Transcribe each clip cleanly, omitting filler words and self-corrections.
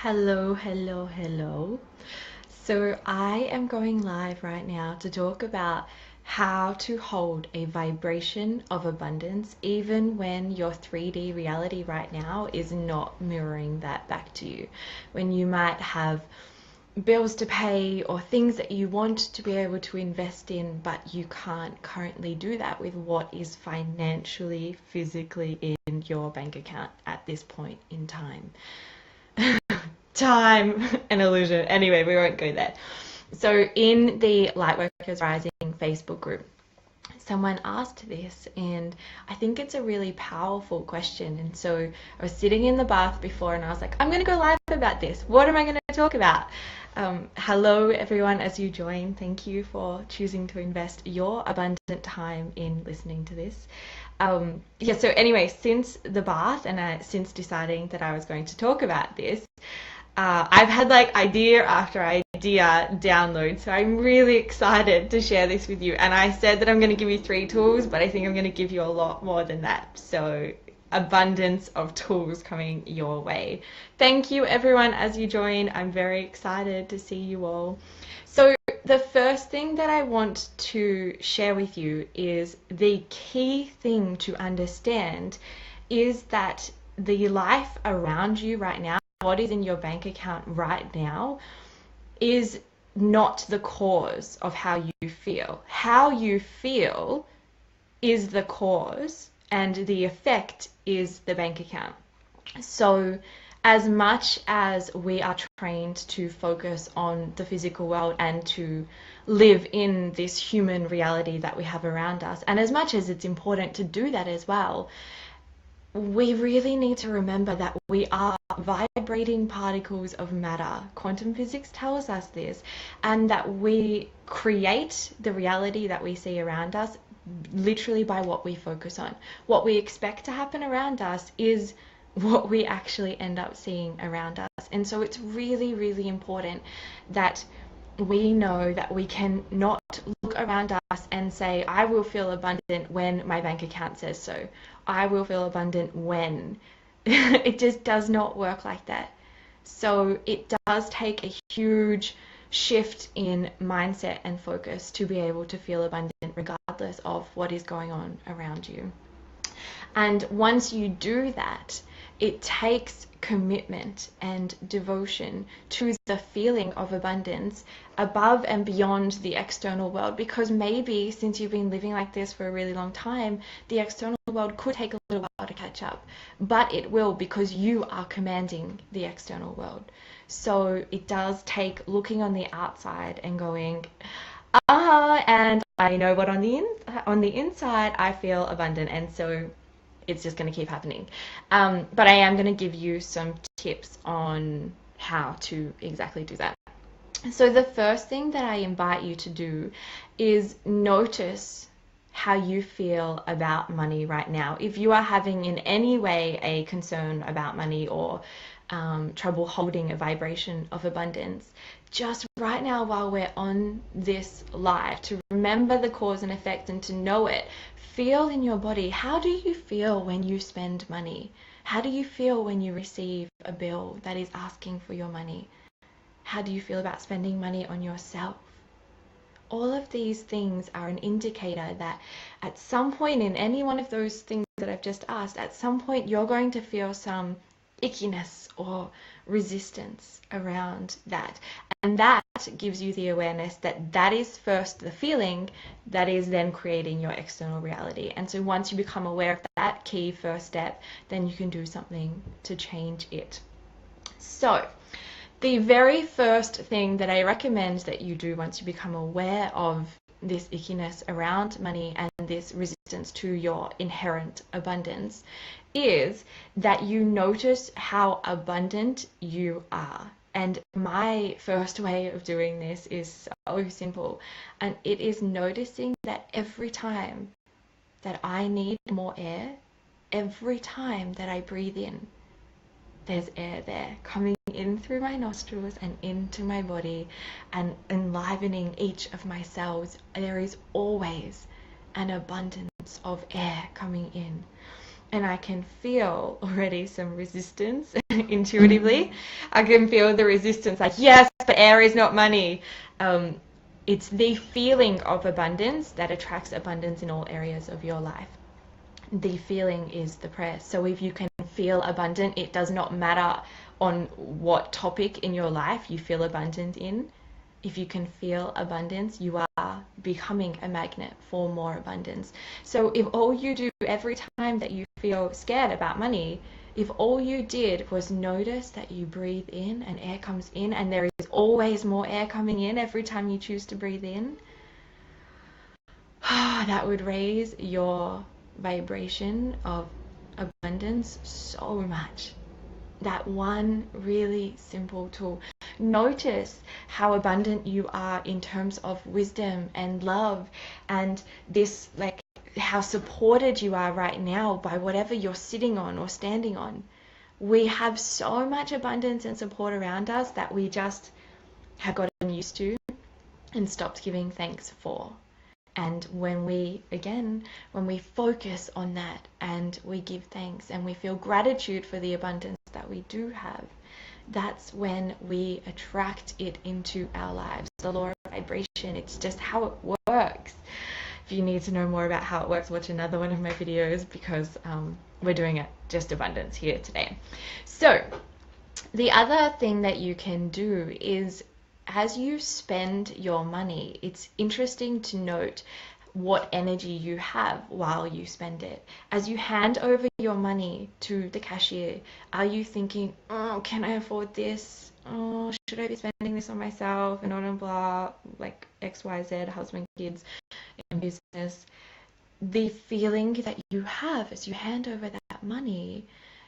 Hello, hello, hello. So I am going live right now to talk about how to hold a vibration of abundance even when your 3D reality right now is not mirroring that back to you. When you might have bills to pay or things that you want to be able to invest in, but you can't currently do that with what is financially, physically in your bank account at this point in time. Time an illusion. Anyway, we won't go there. So in the Lightworkers Rising Facebook group, someone asked this, and I think it's a really powerful question. And so I was sitting in the bath before and I was like, I'm going to go live about this. What am I going to talk about? Hello everyone as you join. Thank you for choosing to invest your abundant time in listening to this. So anyway, since the bath and since deciding that I was going to talk about this, I've had like idea after idea download, so I'm really excited to share this with you. And I said that I'm going to give you 3 tools, but I think I'm going to give you a lot more than that. So abundance of tools coming your way. Thank you everyone as you join. I'm very excited to see you all. So the first thing that I want to share with you is the key thing to understand is that the life around you right now, what is in your bank account right now, is not the cause of how you feel. How you feel is the cause, and the effect is the bank account. So as much as we are trained to focus on the physical world and to live in this human reality that we have around us, and as much as it's important to do that as well, we really need to remember that we are vibrating particles of matter. Quantum physics tells us this, and that we create the reality that we see around us literally by what we focus on. What we expect to happen around us is what we actually end up seeing around us. And so it's really, really important that we know that we can not look around us and say, I will feel abundant when my bank account says so. I will feel abundant when. It just does not work like that. So it does take a huge shift in mindset and focus to be able to feel abundant regardless of what is going on around you. And once you do that, it takes commitment and devotion to the feeling of abundance above and beyond the external world, because maybe since you've been living like this for a really long time, the external world could take a little while to catch up, but it will, because you are commanding the external world. So it does take looking on the outside and going, and I know what on the inside I feel abundant, and so it's just going to keep happening. But I am going to give you some tips on how to exactly do that. So the first thing that I invite you to do is notice how you feel about money right now. If you are having in any way a concern about money or trouble holding a vibration of abundance, just right now while we're on this live, to remember the cause and effect and to know it. Feel in your body, how do you feel when you spend money? How do you feel when you receive a bill that is asking for your money? How do you feel about spending money on yourself? All of these things are an indicator that at some point in any one of those things that I've just asked, at some point you're going to feel some ickiness or resistance around that. And that gives you the awareness that that is first the feeling that is then creating your external reality. And so once you become aware of that key first step, then you can do something to change it. So the very first thing that I recommend that you do once you become aware of this ickiness around money and this resistance to your inherent abundance is that you notice how abundant you are. And my first way of doing this is so simple, and it is noticing that every time that I need more air, every time that I breathe in, there's air there coming in through my nostrils and into my body and enlivening each of my cells. There is always an abundance of air coming in. and I can feel already some resistance intuitively. I can feel the resistance, like, yes, but air is not money. It's the feeling of abundance that attracts abundance in all areas of your life. The feeling is the prayer. So if you can feel abundant, it does not matter on what topic in your life you feel abundant in. If you can feel abundance, you are becoming a magnet for more abundance. So if all you do every time that you feel scared about money, if all you did was notice that you breathe in and air comes in, and there is always more air coming in every time you choose to breathe in, that would raise your vibration of abundance so much. That one really simple tool. Notice how abundant you are in terms of wisdom and love, and this, like, how supported you are right now by whatever you're sitting on or standing on. We have so much abundance and support around us that we just have gotten used to and stopped giving thanks for. And when we focus on that and we give thanks and we feel gratitude for the abundance that we do have, that's when we attract it into our lives. The law of vibration, it's just how it works. If you need to know more about how it works, watch another one of my videos, because we're doing it just abundance here today. So the other thing that you can do is, as you spend your money, it's interesting to note what energy you have while you spend it. As you hand over your money to the cashier, are you thinking, oh, can I afford this? Oh, should I be spending this on myself and blah, blah, blah, like XYZ, husband, kids, and business? The feeling that you have as you hand over that money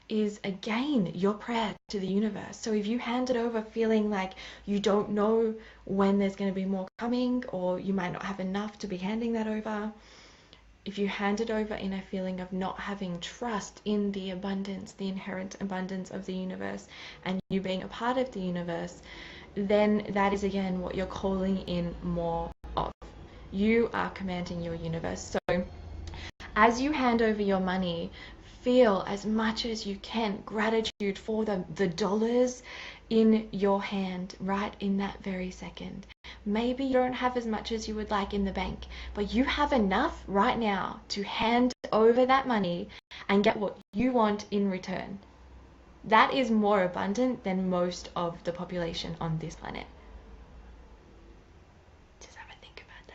is, again, your prayer to the universe. So if you hand it over feeling like you don't know when there's going to be more coming, or you might not have enough to be handing that over, if you hand it over in a feeling of not having trust in the abundance, the inherent abundance of the universe, and you being a part of the universe, then that is, again, what you're calling in more of. You are commanding your universe. So as you hand over your money, feel as much as you can gratitude for the dollars in your hand right in that very second. Maybe you don't have as much as you would like in the bank, but you have enough right now to hand over that money and get what you want in return. That is more abundant than most of the population on this planet. Just have a think about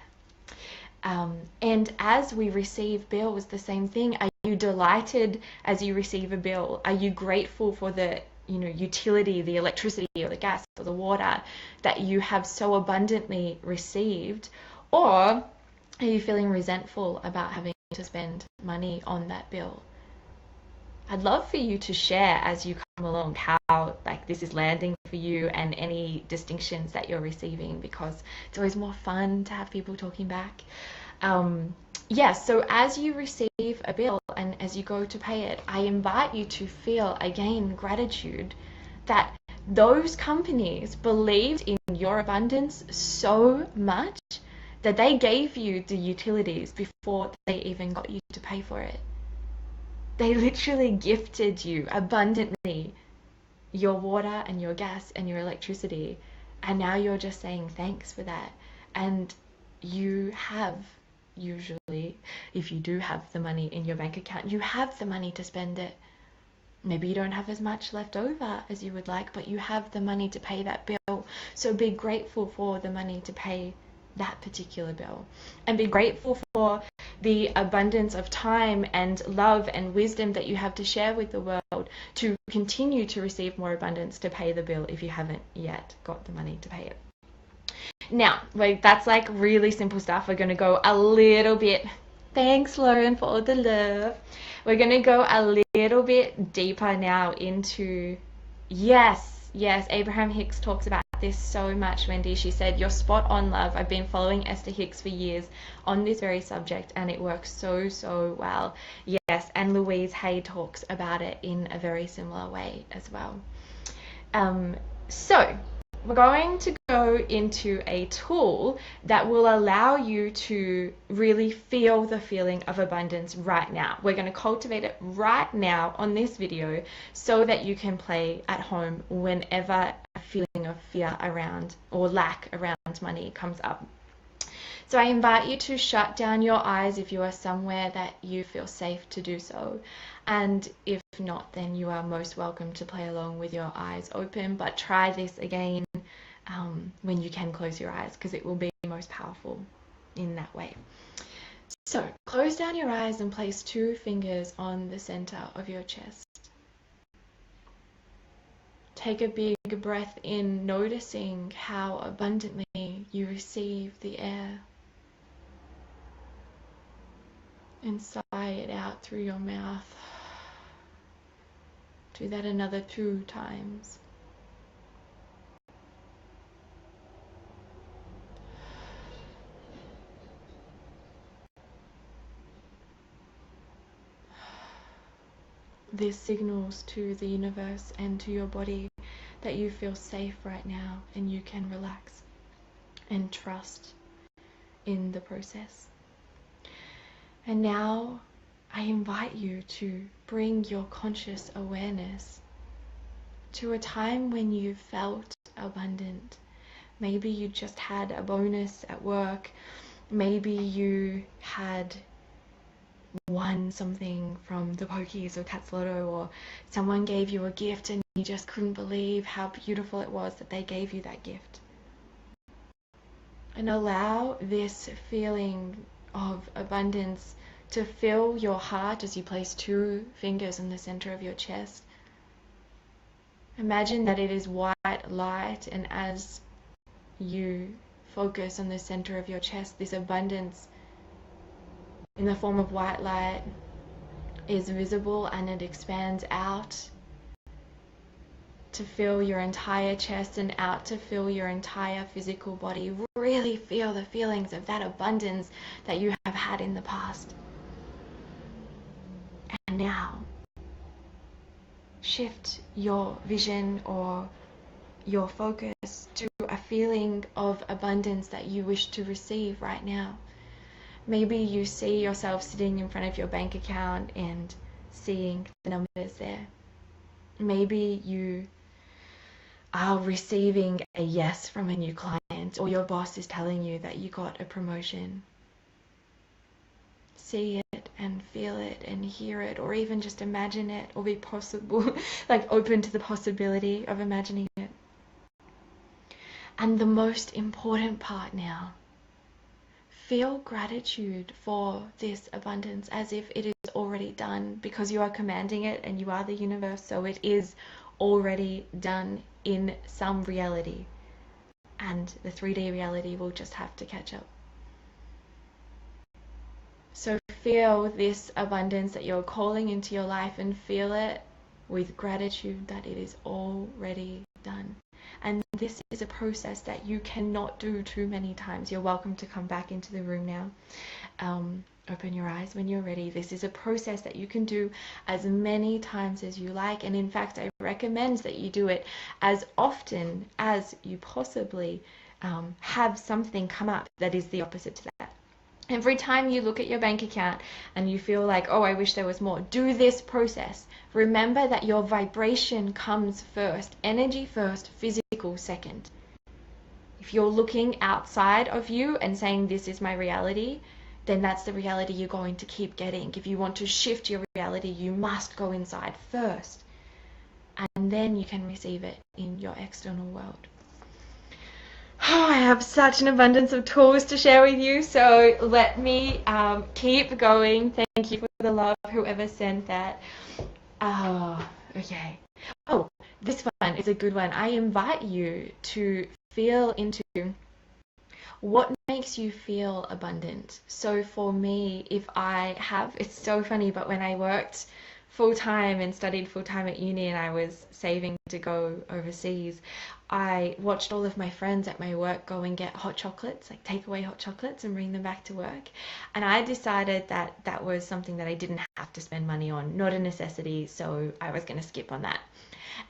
that. And as we receive bills, the same thing. Are you delighted as you receive a bill? Are you grateful for the utility, the electricity or the gas or the water that you have so abundantly received? Or are you feeling resentful about having to spend money on that bill? I'd love for you to share as you come along how this is landing for you and any distinctions that you're receiving, because it's always more fun to have people talking back. So as you receive a bill and as you go to pay it, I invite you to feel, again, gratitude that those companies believed in your abundance so much that they gave you the utilities before they even got you to pay for it. They literally gifted you abundantly your water and your gas and your electricity, and now you're just saying thanks for that. And you have, usually, if you do have the money in your bank account, you have the money to spend it. Maybe you don't have as much left over as you would like, but you have the money to pay that bill. So be grateful for the money to pay that particular bill, and be grateful for the abundance of time and love and wisdom that you have to share with the world to continue to receive more abundance to pay the bill if you haven't yet got the money to pay it. Now, that's really simple stuff. We're going to go a little bit, thanks Lauren for all the love. We're going to go a little bit deeper now into, yes, Abraham Hicks talks about this so much, Wendy. She said, you're spot on, love. I've been following Esther Hicks for years on this very subject, and it works so well. Yes, and Louise Hay talks about it in a very similar way as well. So we're going to go into a tool that will allow you to really feel the feeling of abundance right now. We're going to cultivate it right now on this video so that you can play at home whenever a feeling of fear around or lack around money comes up. So I invite you to shut down your eyes if you are somewhere that you feel safe to do so. And if not, then you are most welcome to play along with your eyes open. But try this again when you can close your eyes, because it will be most powerful in that way. So close down your eyes and place 2 fingers on the center of your chest. Take a big breath in, noticing how abundantly you receive the air. And sigh it out through your mouth. Do that another 2 times. This signals to the universe and to your body that you feel safe right now and you can relax and trust in the process. And now I invite you to bring your conscious awareness to a time when you felt abundant. Maybe you just had a bonus at work. Maybe you had won something from the pokies or Cat's Lotto, or someone gave you a gift and you just couldn't believe how beautiful it was that they gave you that gift. And allow this feeling of abundance to fill your heart as you place 2 fingers in the center of your chest. Imagine that it is white light, and as you focus on the center of your chest, this abundance in the form of white light is visible, and it expands out to fill your entire chest and out to fill your entire physical body. Really feel the feelings of that abundance that you have had in the past. And now, shift your vision or your focus to a feeling of abundance that you wish to receive right now. Maybe you see yourself sitting in front of your bank account and seeing the numbers there. Maybe you are receiving a yes from a new client, or your boss is telling you that you got a promotion. See it and feel it and hear it, or even just imagine it, or be possible, like open to the possibility of imagining it. And the most important part now, feel gratitude for this abundance as if it is already done, because you are commanding it and you are the universe, so it is already done in some reality, and the 3D reality will just have to catch up. So feel this abundance that you're calling into your life, and feel it with gratitude that it is already done. And this is a process that you cannot do too many times. You're welcome to come back into the room now. Open your eyes when you're ready. This is a process that you can do as many times as you like. And in fact, I recommend that you do it as often as you possibly have something come up that is the opposite to that. Every time you look at your bank account and you feel like, oh, I wish there was more, do this process. Remember that your vibration comes first, energy first, physical second. If you're looking outside of you and saying, this is my reality, then that's the reality you're going to keep getting. If you want to shift your reality, you must go inside first. And then you can receive it in your external world. Oh, I have such an abundance of tools to share with you, so let me keep going. Thank you for the love, whoever sent that. Oh, okay. Oh, this one is a good one. I invite you to feel into what makes you feel abundant. So for me, it's so funny, but when I worked full-time and studied full-time at uni and I was saving to go overseas, I watched all of my friends at my work go and get hot chocolates, like takeaway hot chocolates, and bring them back to work. And I decided that that was something that I didn't have to spend money on, not a necessity, so I was going to skip on that.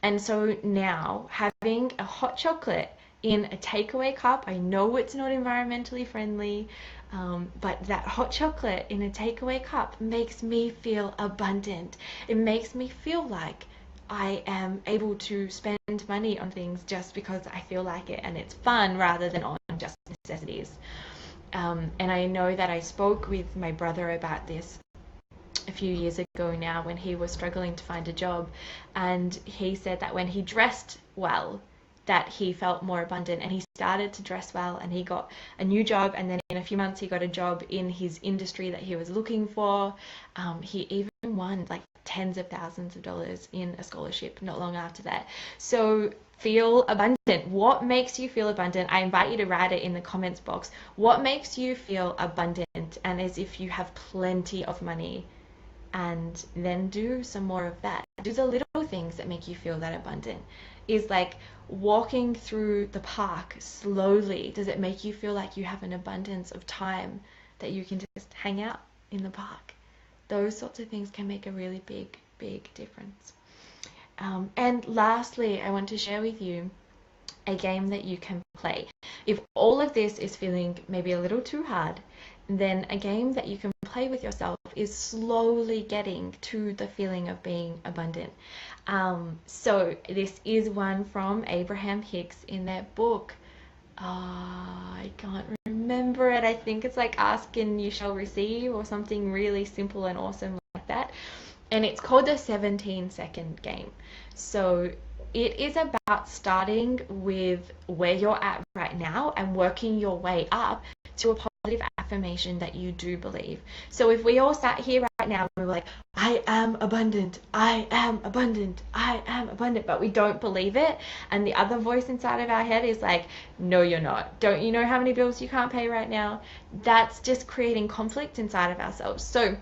And so now having a hot chocolate in a takeaway cup. I know it's not environmentally friendly, but that hot chocolate in a takeaway cup makes me feel abundant. It makes me feel like I am able to spend money on things just because I feel like it and it's fun rather than on just necessities. And I know that I spoke with my brother about this a few years ago now when he was struggling to find a job, and he said that when he dressed well, that he felt more abundant, and he started to dress well and he got a new job, and then in a few months he got a job in his industry that he was looking for. He even won like tens of thousands of dollars in a scholarship not long after that. So feel abundant. What makes you feel abundant? I invite you to write it in the comments box. What makes you feel abundant and as if you have plenty of money? And then do some more of that. Do the little things that make you feel that abundant. Is like walking through the park slowly. Does it make you feel like you have an abundance of time that you can just hang out in the park? Those sorts of things can make a really big difference. And lastly, I want to share with you a game that you can play. If all of this is feeling maybe a little too hard, then a game that you can play with yourself is slowly getting to the feeling of being abundant. So this is one from Abraham Hicks in their book. I can't remember it. I think it's like Ask and You Shall Receive or something really simple and awesome like that. And it's called the 17-second game. So it is about starting with where you're at right now and working your way up to a positive affirmation that you do believe. So if we all sat here right now and we were like, I am abundant, I am abundant, I am abundant, but we don't believe it, and the other voice inside of our head is like, no, you're not. Don't you know how many bills you can't pay right now? That's just creating conflict inside of ourselves. So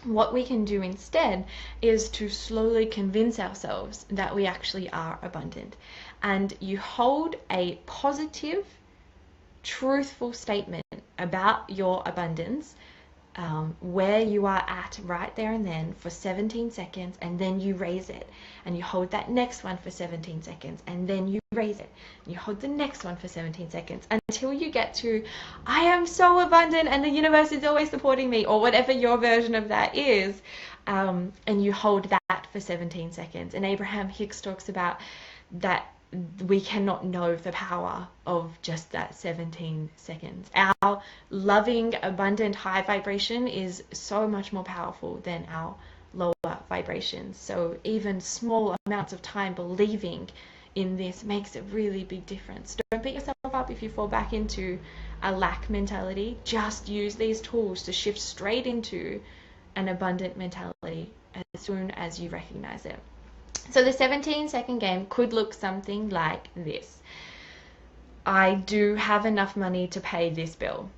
what we can do instead is to slowly convince ourselves that we actually are abundant. And you hold a positive, truthful statement about your abundance, where you are at right there and then for 17 seconds, and then you raise it, and you hold that next one for 17 seconds, and then you raise it, and you hold the next one for 17 seconds until you get to, I am so abundant and the universe is always supporting me, or whatever your version of that is, and you hold that for 17 seconds. And Abraham Hicks talks about that we cannot know the power of just that 17 seconds. Our loving, abundant, high vibration is so much more powerful than our lower vibrations. So even small amounts of time believing in this makes a really big difference. Don't beat yourself up if you fall back into a lack mentality. Just use these tools to shift straight into an abundant mentality as soon as you recognize it. So the 17-second game could look something like this. I do have enough money to pay this bill.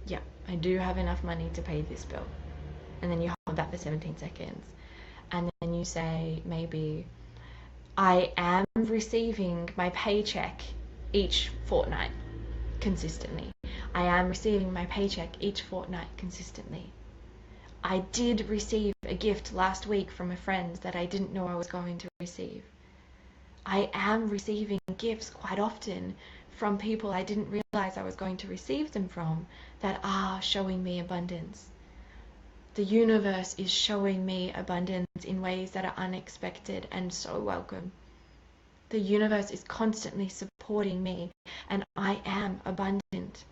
Yeah, I do have enough money to pay this bill. And then you hold that for 17 seconds. And then you say maybe, I am receiving my paycheck each fortnight consistently. I am receiving my paycheck each fortnight consistently. I did receive a gift last week from a friend that I didn't know I was going to receive. I am receiving gifts quite often from people I didn't realize I was going to receive them from that are showing me abundance. The universe is showing me abundance in ways that are unexpected and so welcome. The universe is constantly supporting me, and I am abundant.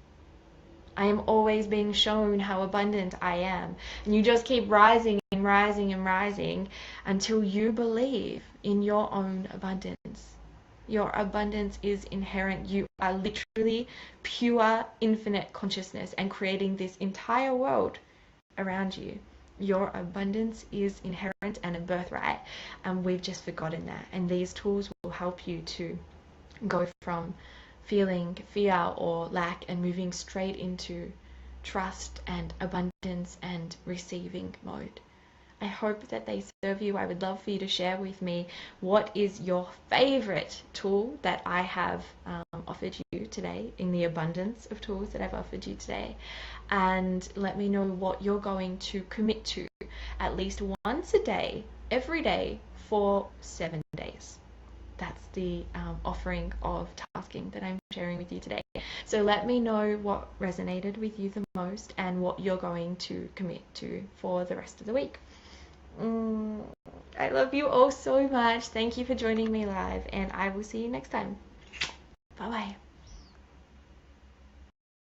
I am always being shown how abundant I am. And you just keep rising and rising and rising until you believe in your own abundance. Your abundance is inherent. You are literally pure, infinite consciousness and creating this entire world around you. Your abundance is inherent and a birthright, and we've just forgotten that. And these tools will help you to go from feeling fear or lack and moving straight into trust and abundance and receiving mode. I hope that they serve you. I would love for you to share with me what is your favorite tool that I have offered you today in the abundance of tools that I've offered you today, and let me know what you're going to commit to at least once a day, every day for 7 days. That's the offering of tasking that I'm sharing with you today. So let me know what resonated with you the most and what you're going to commit to for the rest of the week. I love you all so much. Thank you for joining me live, and I will see you next time.